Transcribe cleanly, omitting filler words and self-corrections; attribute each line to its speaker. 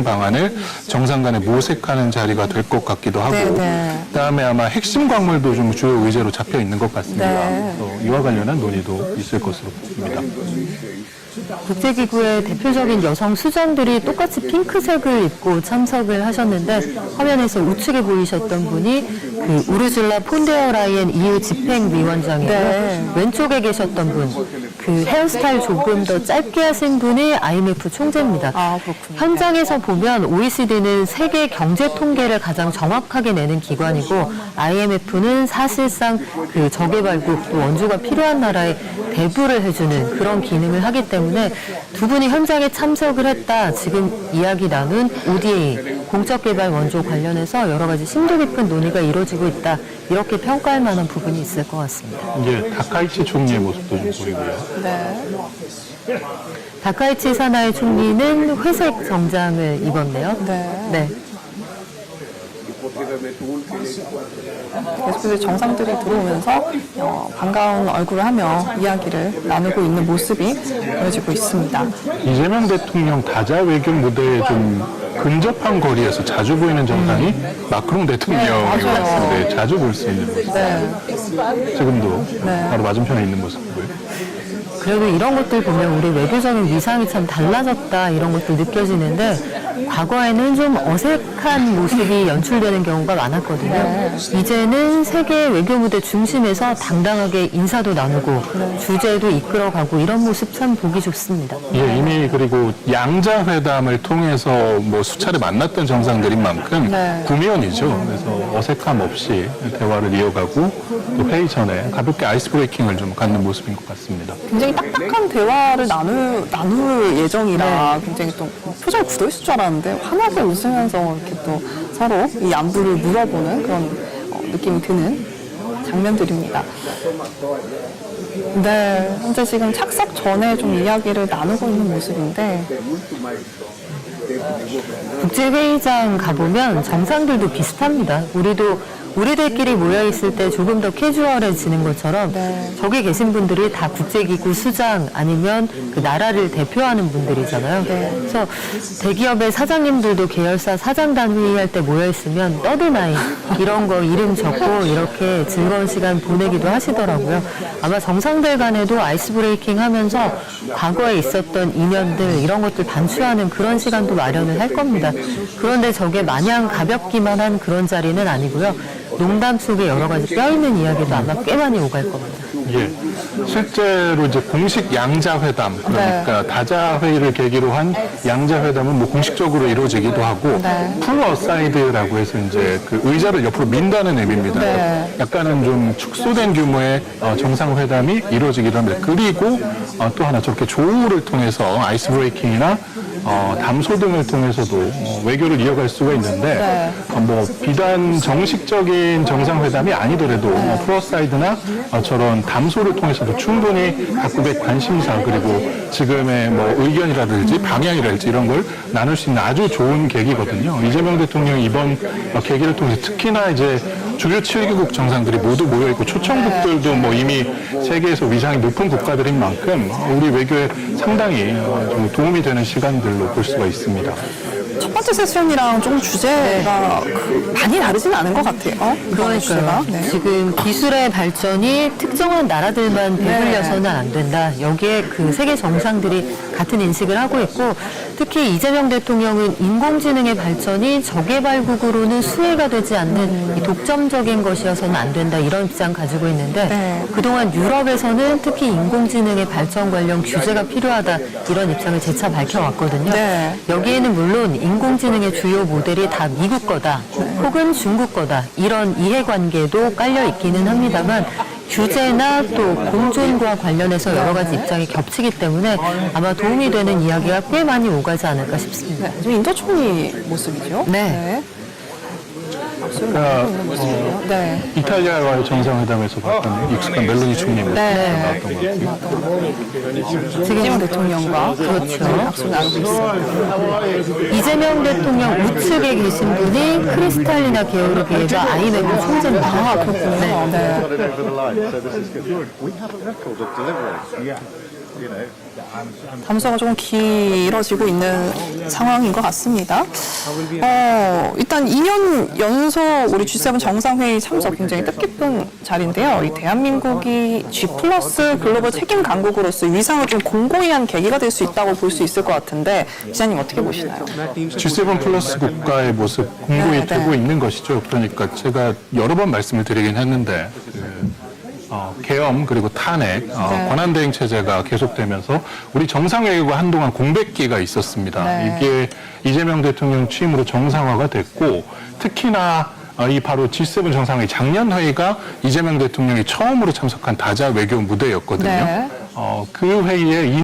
Speaker 1: 방안을 정상 간에 모색하는 자리가 될 것 같기도 하고 그다음에 아마 핵심 광물도 좀 주요 의제로 잡혀 있는 것 같습니다. 그래서 이와 관련한 논의도 있을 것으로 보입니다.
Speaker 2: 국제기구의 대표적인 여성 수장들이 똑같이 핑크색을 입고 참석을 하셨는데 화면에서 우측에 보이셨던 분이 그 우르줄라 폰데어 라이엔 EU 집행위원장이고요. 왼쪽에 계셨던 분, 그 헤어스타일 조금 더 짧게 하신 분이 IMF 총재입니다.
Speaker 3: 그렇군요.
Speaker 2: 현장에서 보면 OECD는 세계 경제 통계를 가장 정확하게 내는 기관이고 IMF는 사실상 그 저개발국 또 원조가 필요한 나라에 대부를 해주는 그런 기능을 하기 때문에 두 분이 현장에 참석을 했다. 지금 이야기 나눈 ODA, 공적개발 원조 관련해서 여러 가지 심도 깊은 논의가 이루어지고 있다. 이렇게 평가할 만한 부분이 있을 것 같습니다.
Speaker 1: 이제 다카이치 총리의 모습도 좀 보이고요.
Speaker 2: 다카이치 사나이 총리는 회색 정장을 입었네요. 네.
Speaker 3: 계속해서 정상들이 들어오면서 반가운 얼굴을 하며 이야기를 나누고 있는 모습이 보여지고 있습니다.
Speaker 1: 이재명 대통령 다자 외교 무대에 좀 근접한 거리에서 자주 보이는 정상이 마크롱 대통령인 것 같은데 자주 볼 수 있는 모습. 지금도 바로 맞은편에 있는 모습이고요.
Speaker 2: 그리고 이런 것들 보면 우리 외교적인 위상이 참 달라졌다 이런 것도 느껴지는데 과거에는 좀 어색한 모습이 연출되는 경우가 많았거든요. 이제는 세계 외교 무대 중심에서 당당하게 인사도 나누고 주제도 이끌어가고 이런 모습 참 보기 좋습니다.
Speaker 1: 예, 이미 그리고 양자 회담을 통해서 뭐 수차례 만났던 정상들인 만큼 구면이죠. 그래서 어색함 없이 대화를 이어가고 또 회의 전에 가볍게 아이스 브레이킹을 좀 갖는 모습인 것 같습니다.
Speaker 3: 굉장히 딱딱한 대화를 나눌 예정이라 굉장히 또 표정이 굳어있을 줄 알았는데 환하게 웃으면서 이렇게 또 서로 이 안부를 물어보는 그런 느낌이 드는 장면들입니다. 네, 현재 지금 착석 전에 좀 이야기를 나누고 있는 모습인데
Speaker 2: 국제회의장 가보면 정상들도 비슷합니다. 우리들끼리 모여있을 때 조금 더 캐주얼해지는 것처럼 저기 계신 분들이 다 국제기구 수장 아니면 그 나라를 대표하는 분들이잖아요. 그래서 대기업의 사장님들도 계열사 사장단 회의할 때 모여있으면 떠드나이 이런 거 이름 적고 이렇게 즐거운 시간 보내기도 하시더라고요. 아마 정상들 간에도 아이스 브레이킹 하면서 과거에 있었던 인연들 이런 것들 반추하는 그런 시간도 마련을 할 겁니다. 그런데 저게 마냥 가볍기만 한 그런 자리는 아니고요. 농담 속에 여러 가지 뼈있는 이야기도 아마 꽤 많이 오갈 겁니다.
Speaker 1: 예, 실제로 이제 공식 양자회담, 그러니까 다자회의를 계기로 한 양자회담은 뭐 공식적으로 이루어지기도 하고, 풀 어사이드라고 해서 이제 그 의자를 옆으로 민다는 의미입니다. 약간은 좀 축소된 규모의 정상회담이 이루어지기도 합니다. 그리고 또 하나 저렇게 조우를 통해서 아이스 브레이킹이나 담소 등을 통해서도 외교를 이어갈 수가 있는데 뭐 비단 정식적인 정상회담이 아니더라도 프로사이드나 저런 담소를 통해서도 충분히 각국의 관심사 그리고 지금의 뭐 의견이라든지 방향이랄지 이런 걸 나눌 수 있는 아주 좋은 계기거든요. 이재명 대통령이 이번 계기를 통해서 특히나 이제 주요 7개국 정상들이 모두 모여있고 초청국들도 뭐 이미 세계에서 위상이 높은 국가들인 만큼 우리 외교에 상당히 좀 도움이 되는 시간들로 볼 수가 있습니다.
Speaker 3: 첫 번째 세션이랑 좀 주제가 많이 다르진 않은 것 같아요.
Speaker 2: 그러니까요. 지금 기술의 발전이 특정한 나라들만 배불려서는 안 된다. 여기에 그 세계 정상들이 같은 인식을 하고 있고 특히 이재명 대통령은 인공지능의 발전이 저개발국으로는 수혜가 되지 않는 이 독점적인 것이어서는 안 된다. 이런 입장 가지고 있는데 그동안 유럽에서는 특히 인공지능의 발전 관련 규제가 필요하다. 이런 입장을 재차 밝혀왔거든요. 여기에는 물론 인공지능의 주요 모델이 다 미국 거다 혹은 중국 거다 이런 이해관계도 깔려 있기는 합니다만 규제나 또 공존과 관련해서 여러 가지 입장이 겹치기 때문에 아마 도움이 되는 이야기가 꽤 많이 오가지 않을까 싶습니다.
Speaker 3: 지금 인도총리 모습이죠.
Speaker 1: 그러니까 이탈리아와의 정상회담에서 봤던 익숙한 멜로니 총리 모습이 나왔던 것 같아요.
Speaker 3: 이재명 대통령과 약속을 나누고 있습니다.
Speaker 2: 이재명 대통령 우측에 계신 분이 크리스탈리나 게오르기에바 IMF 총재입니다.
Speaker 3: 담소가 조금 길어지고 있는 상황인 것 같습니다. 일단 2년 연속 우리 G7 정상회의 참석 굉장히 뜻깊은 자리인데요. 이 대한민국이 G+ 글로벌 책임 강국으로서 위상을 좀 공고히 한 계기가 될 수 있다고 볼 수 있을 것 같은데 기자님 어떻게 보시나요?
Speaker 1: G7 플러스 국가의 모습 공고히 되고 있는 것이죠. 그러니까 제가 여러 번 말씀을 드리긴 했는데 계엄 그리고 탄핵 권한대행 체제가 계속되면서 우리 정상회의가 한동안 공백기가 있었습니다. 이게 이재명 대통령 취임으로 정상화가 됐고 특히나 이 바로 G7 정상회의 작년 회의가 이재명 대통령이 처음으로 참석한 다자 외교 무대였거든요. 그 회의에